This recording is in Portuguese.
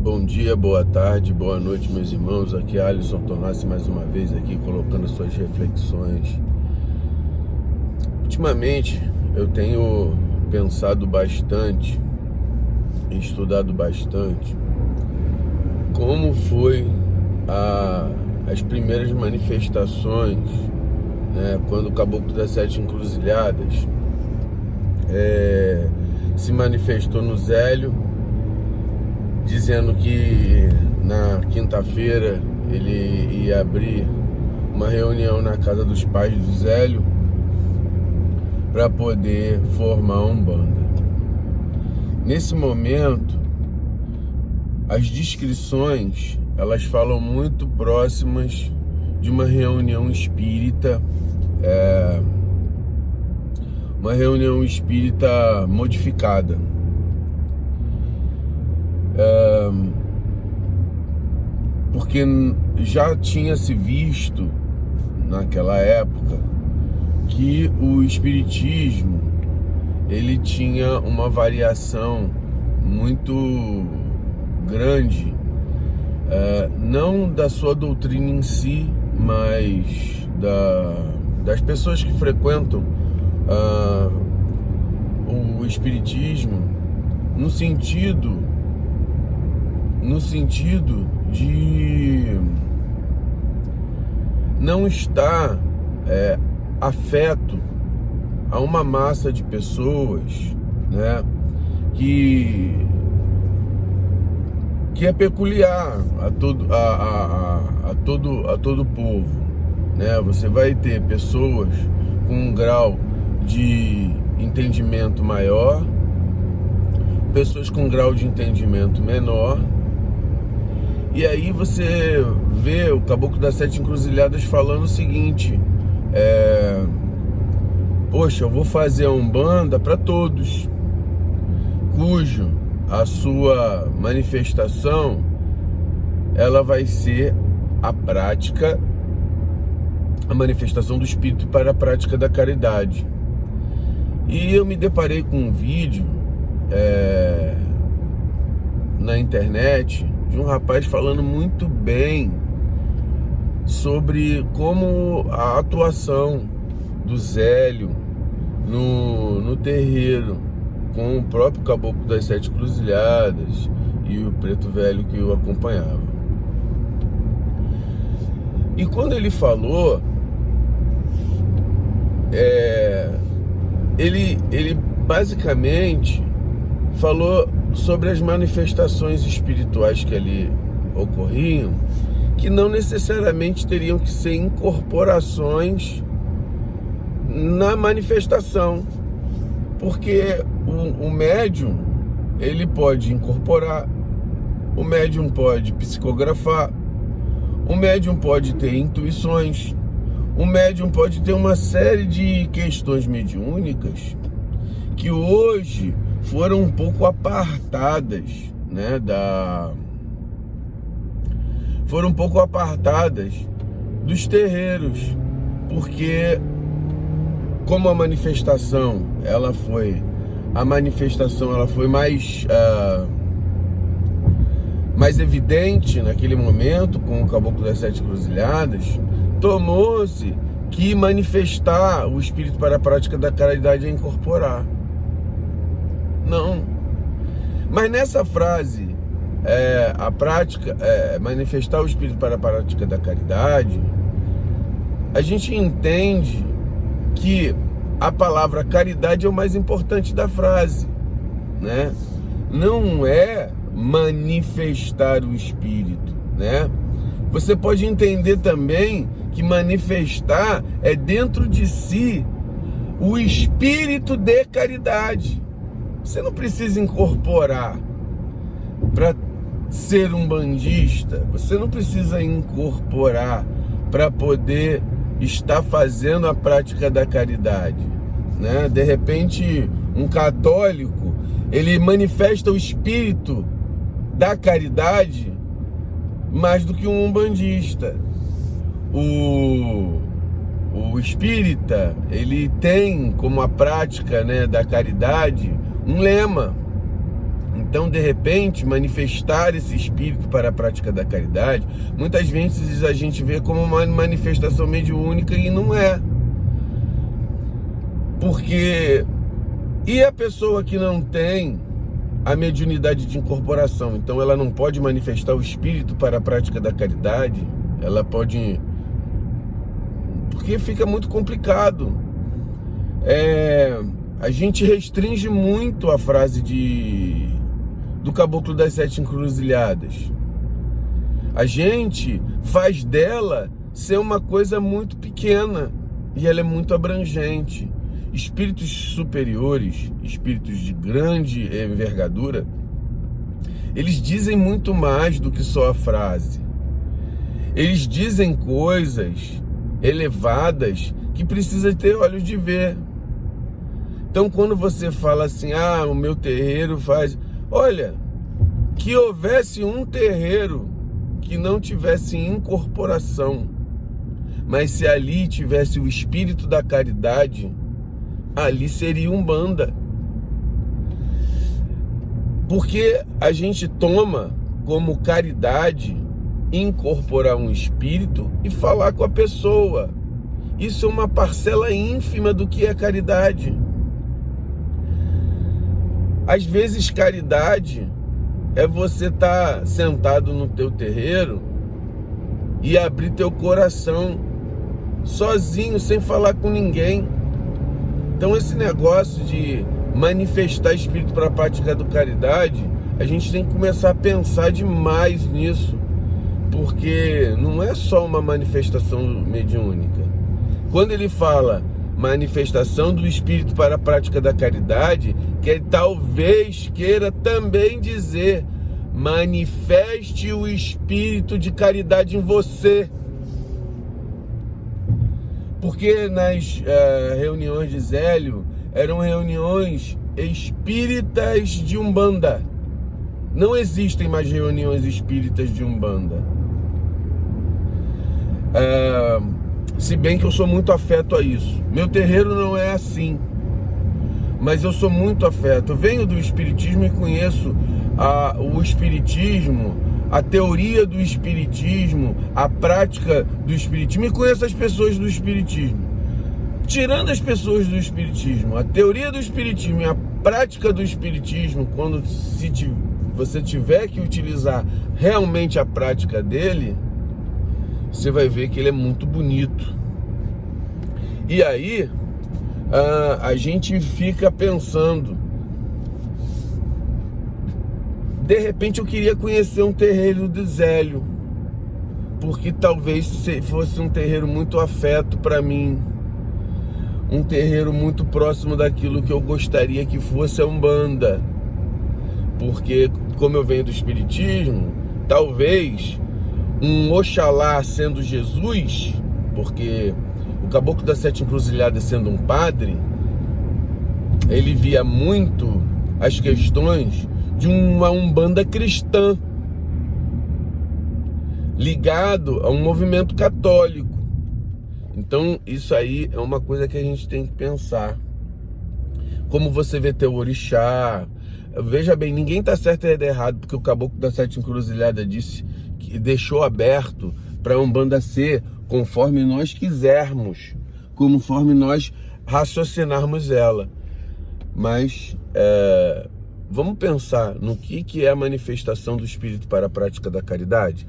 Bom dia, boa tarde, boa noite, meus irmãos. Aqui é Alisson Tornassi mais uma vez aqui colocando suas reflexões. Ultimamente eu tenho pensado bastante, estudado bastante como foi as primeiras manifestações, né, quando o Caboclo das Sete Encruzilhadas se manifestou no Zélio, dizendo que na quinta-feira ele ia abrir uma reunião na casa dos pais do Zélio para poder formar uma Umbanda. Nesse momento, as descrições elas falam muito próximas de uma reunião espírita, uma reunião espírita modificada. Porque já tinha se visto naquela época que o espiritismo ele tinha uma variação muito grande, não da sua doutrina em si, mas das pessoas que frequentam o espiritismo, no sentido de não estar afeto a uma massa de pessoas, né, que é peculiar a todo povo, né? Você vai ter pessoas com um grau de entendimento maior, pessoas com um grau de entendimento menor. E aí você vê o Caboclo das Sete Encruzilhadas falando o seguinte: poxa, eu vou fazer a Umbanda para todos, cujo a sua manifestação ela vai ser a manifestação do espírito para a prática da caridade. E eu me deparei com um vídeo na internet de um rapaz falando muito bem sobre como a atuação do Zélio no terreiro, com o próprio Caboclo das Sete Encruzilhadas e o Preto Velho que o acompanhava. E quando ele falou, ele basicamente falou sobre as manifestações espirituais que ali ocorriam, que não necessariamente teriam que ser incorporações na manifestação, porque o médium ele pode incorporar, o médium pode psicografar, o médium pode ter intuições, o médium pode ter uma série de questões mediúnicas que hoje foram um pouco apartadas, né, foram um pouco apartadas dos terreiros, porque como a manifestação ela foi mais evidente naquele momento com o Caboclo das Sete Encruzilhadas, tomou-se que manifestar o espírito para a prática da caridade é incorporar. Não. Mas nessa frase, manifestar o espírito para a prática da caridade, a gente entende que a palavra caridade é o mais importante da frase, né? Não é manifestar o espírito, né? Você pode entender também que manifestar é dentro de si o espírito de caridade. Você não precisa incorporar para ser um bandista, você não precisa incorporar para poder estar fazendo a prática da caridade, né? De repente, um católico, ele manifesta o espírito da caridade mais do que um umbandista. O espírita, ele tem como a prática, né, da caridade um lema, Então, de repente, manifestar esse espírito para a prática da caridade, muitas vezes a gente vê como uma manifestação mediúnica e não é. Porque, e a pessoa que não tem a mediunidade de incorporação, então ela não pode manifestar o espírito para a prática da caridade? Ela pode... Porque fica muito complicado. A gente restringe muito a frase do Caboclo das Sete Encruzilhadas. A gente faz dela ser uma coisa muito pequena e ela é muito abrangente. Espíritos superiores, espíritos de grande envergadura, eles dizem muito mais do que só a frase. Eles dizem coisas elevadas que precisa ter olhos de ver. Então, quando você fala assim, o meu terreiro faz... Olha, que houvesse um terreiro que não tivesse incorporação, mas se ali tivesse o espírito da caridade, ali seria Umbanda. Porque a gente toma como caridade incorporar um espírito e falar com a pessoa. Isso é uma parcela ínfima do que é caridade. Às vezes caridade é você estar sentado no teu terreiro e abrir teu coração sozinho, sem falar com ninguém. Então esse negócio de manifestar espírito para a prática da caridade, a gente tem que começar a pensar demais nisso, porque não é só uma manifestação mediúnica. Quando ele fala manifestação do espírito para a prática da caridade, que ele talvez queira também dizer manifeste o espírito de caridade em você. Porque nas reuniões de Zélio eram reuniões espíritas de Umbanda. Não existem mais reuniões espíritas de Umbanda. Se bem que eu sou muito afeto a isso. Meu terreiro não é assim, mas eu sou muito afeto. Eu venho do espiritismo e conheço o espiritismo, a teoria do espiritismo, a prática do espiritismo, e conheço as pessoas do espiritismo. Tirando as pessoas do espiritismo, a teoria do espiritismo e a prática do espiritismo, quando você tiver que utilizar realmente a prática dele, você vai ver que ele é muito bonito. E aí a gente fica pensando, de repente eu queria conhecer um terreiro de Zélio, porque talvez fosse um terreiro muito afeto para mim, um terreiro muito próximo daquilo que eu gostaria que fosse a Umbanda. Porque como eu venho do espiritismo, talvez um Oxalá sendo Jesus, porque o Caboclo das Sete Encruzilhadas sendo um padre, ele via muito as questões de uma Umbanda cristã, ligado a um movimento católico. Então isso aí é uma coisa que a gente tem que pensar. Como você vê teu orixá, veja bem, ninguém está certo e errado, porque o Caboclo das Sete Encruzilhadas disse que deixou aberto para a Umbanda ser conforme nós quisermos, conforme nós raciocinarmos ela. Mas vamos pensar no que é a manifestação do espírito para a prática da caridade?